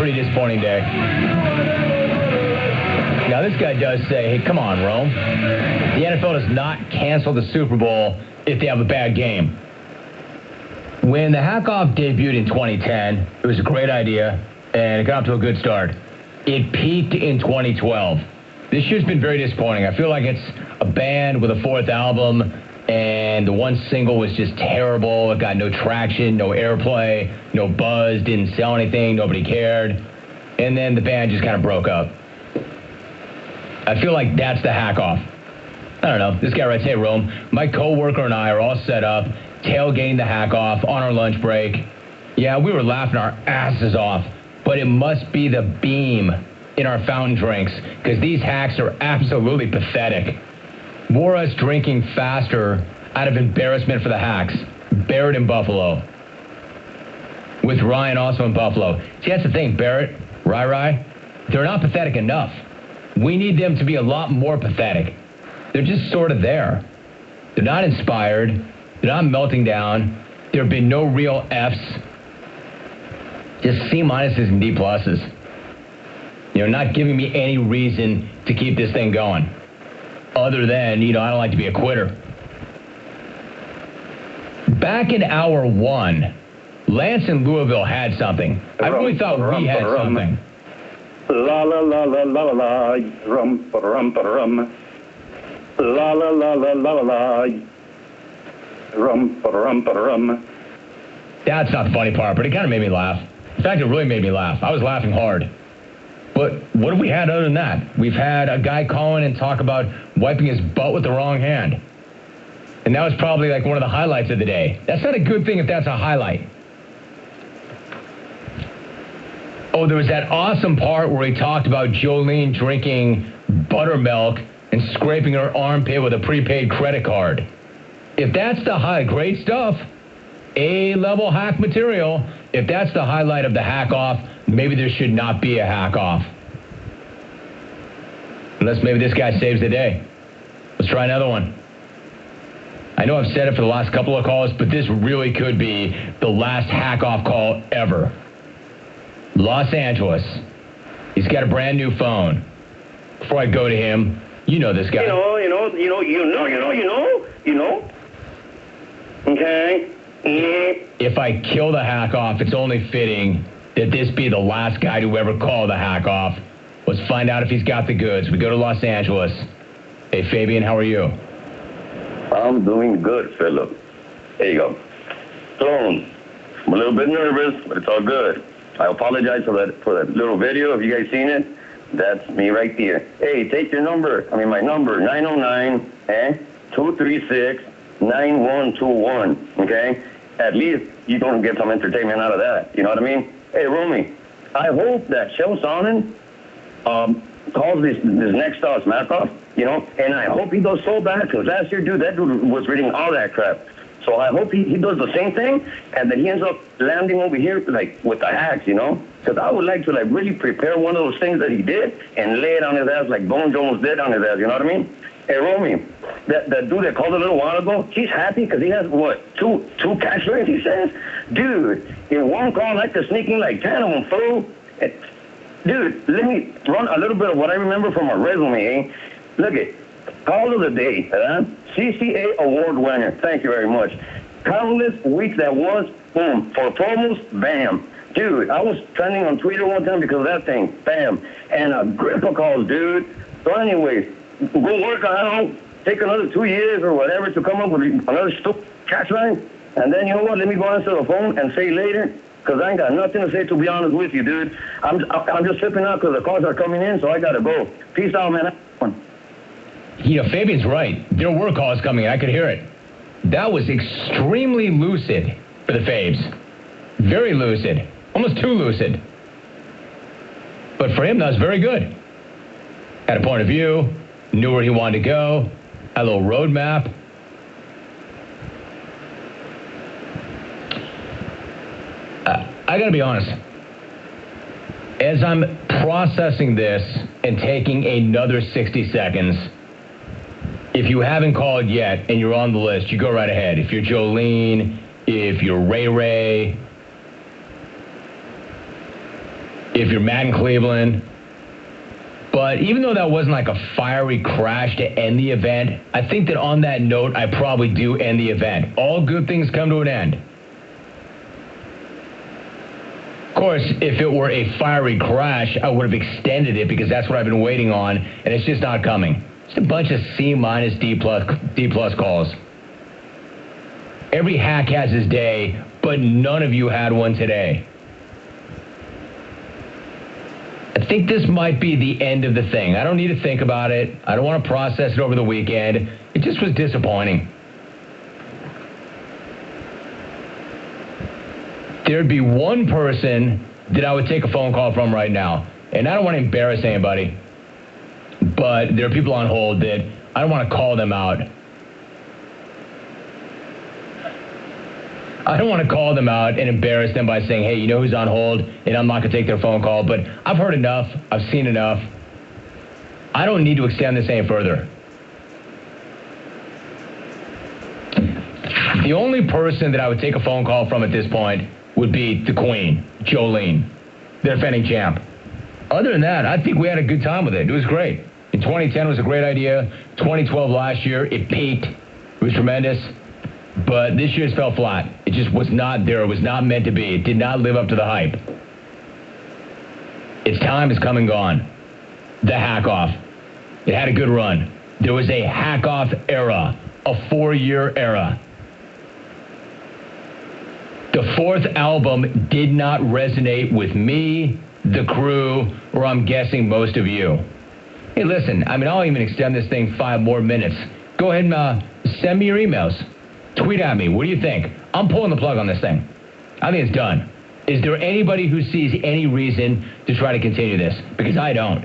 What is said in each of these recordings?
pretty disappointing day. Now, this guy does say, hey, come on, Rome. The NFL does not cancel the Super Bowl if they have a bad game. When the hack-off debuted in 2010, it was a great idea, and it got off to a good start. It peaked in 2012. This year's been very disappointing. I feel like it's a band with a fourth album, and the one single was just terrible. It got no traction, no airplay, no buzz, didn't sell anything, nobody cared. And then the band just kind of broke up. I feel like that's the hack-off. I don't know. This guy writes, hey, Rome, my coworker and I are all set up, tailgating the hack-off on our lunch break. Yeah, we were laughing our asses off, but it must be the beam in our fountain drinks, because these hacks are absolutely pathetic. More us drinking faster out of embarrassment for the hacks. Barrett in Buffalo. With Ryan also in Buffalo. See, that's the thing, Barrett, Rai, they're not pathetic enough. We need them to be a lot more pathetic. They're just sort of there. They're not inspired. They're not melting down. There have been no real Fs. Just C minuses and D pluses. You're not giving me any reason to keep this thing going. Other than, I don't like to be a quitter. Back in hour one, Lance in Louisville had something. I really thought we had something. La la la la la la la, rum pa rum pa rum. La la la la la la la, rum pa rum pa rum. That's not the funny part, but it kind of made me laugh. In fact, it really made me laugh. I was laughing hard. But what have we had other than that? We've had a guy call in and talk about wiping his butt with the wrong hand. And that was probably like one of the highlights of the day. That's not a good thing if that's a highlight. Oh, there was that awesome part where he talked about Jolene drinking buttermilk and scraping her armpit with a prepaid credit card. If that's the great stuff, A-level hack material, if that's the highlight of the hack-off, maybe there should not be a hack-off. Unless maybe this guy saves the day. Let's try another one. I know I've said it for the last couple of calls, but this really could be the last hack-off call ever. Los Angeles. He's got a brand new phone. Before I go to him, you know this guy. You know. Okay. If I kill the hack-off, it's only fitting that this be the last guy to ever call the hack-off. Let's find out if he's got the goods. We go to Los Angeles. Hey, Fabien, how are you? I'm doing good, Philip. There you go. So, I'm a little bit nervous, but it's all good. I apologize for that little video. Have you guys seen it? That's me right there. Hey, take your number. My number, 909-236-9121, okay? At least you don't get some entertainment out of that. You know what I mean? Hey, Romy, I hope that Shel Sonnen calls this next smack-off, and I hope he does so bad, because last year, that dude was reading all that crap. So I hope he does the same thing, and that he ends up landing over here, with the hacks, Because I would like to, really prepare one of those things that he did and lay it on his ass like Bone Jones did on his ass, you know what I mean? Hey, Romy, that dude that called a little while ago, he's happy because he has, two catch rates, he says? Dude, in one call, I like to sneak in 10 of them, fool. Dude, let me run a little bit of what I remember from my resume, eh? Look it. Call of the day, CCA award winner. Thank you very much. Countless weeks that was, boom. For promos, bam. Dude, I was trending on Twitter one time because of that thing, bam. And a grip of calls, dude. So anyways, go work on, take another 2 years or whatever to come up with another stupid catch line. And then, you know what, let me go answer the phone and say later, because I ain't got nothing to say, to be honest with you, dude. I'm just slipping out because the calls are coming in, so I got to go. Peace out, man. Fabian's right. There were calls coming in. I could hear it. That was extremely lucid for the Fabes. Very lucid. Almost too lucid. But for him, that was very good. Had a point of view. Knew where he wanted to go. Had a little roadmap. I got to be honest. As I'm processing this and taking another 60 seconds, if you haven't called yet and you're on the list, you go right ahead. If you're Jolene, if you're Ray, if you're mad in Cleveland. But even though that wasn't like a fiery crash to end the event, I think that on that note, I probably do end the event. All good things come to an end. Of course, if it were a fiery crash, I would have extended it because that's what I've been waiting on, and it's just not coming. Just a bunch of C-, D+ calls. Every hack has his day, but none of you had one today. I think this might be the end of the thing. I don't need to think about it. I don't want to process it over the weekend. It just was disappointing. There'd be one person that I would take a phone call from right now. And I don't want to embarrass anybody, but there are people on hold that I don't want to call them out. I don't want to call them out and embarrass them by saying, hey, you know who's on hold, and I'm not going to take their phone call. But I've heard enough. I've seen enough. I don't need to extend this any further. The only person that I would take a phone call from at this point would be the Queen, Jolene, the defending champ. Other than that, I think we had a good time with it. It was great. In 2010, it was a great idea. 2012 last year, it peaked. It was tremendous. But this year's fell flat. It just was not there. It was not meant to be. It did not live up to the hype. Its time has come and gone. The hack-off. It had a good run. There was a hack-off era, a 4-year era. The fourth album did not resonate with me, the crew, or I'm guessing most of you. Hey, listen, I'll even extend this thing 5 more minutes. Go ahead and send me your emails. Tweet at me. What do you think? I'm pulling the plug on this thing. I think it's done. Is there anybody who sees any reason to try to continue this? Because I don't.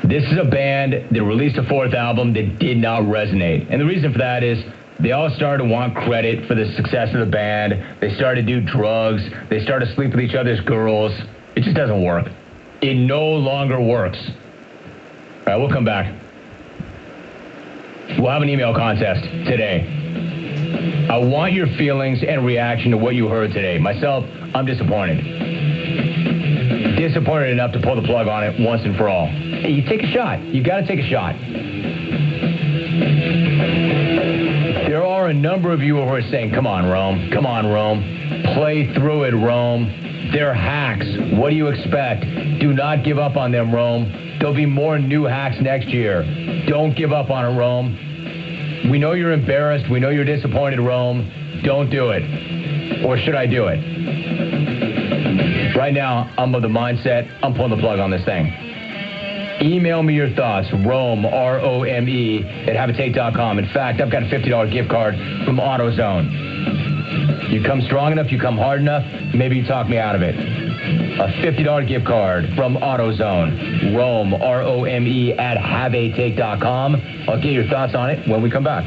This is a band that released a 4th album that did not resonate. And the reason for that is they all started to want credit for the success of the band. They started to do drugs. They started to sleep with each other's girls. It just doesn't work. It no longer works. All right, we'll come back. We'll have an email contest today. I want your feelings and reaction to what you heard today. Myself, I'm disappointed. Disappointed enough to pull the plug on it once and for all. Hey, you take a shot. You got to take a shot. There are a number of you who are saying, come on, Rome. Come on, Rome. Play through it, Rome. They're hacks. What do you expect? Do not give up on them, Rome. There'll be more new hacks next year. Don't give up on it, Rome. We know you're embarrassed. We know you're disappointed, Rome. Don't do it. Or should I do it? Right now, I'm of the mindset, I'm pulling the plug on this thing. Email me your thoughts, Rome, R-O-M-E, at haveatake.com. In fact, I've got a $50 gift card from AutoZone. You come strong enough, you come hard enough, maybe you talk me out of it. A $50 gift card from AutoZone. Rome, R-O-M-E, at haveatake.com. I'll get your thoughts on it when we come back.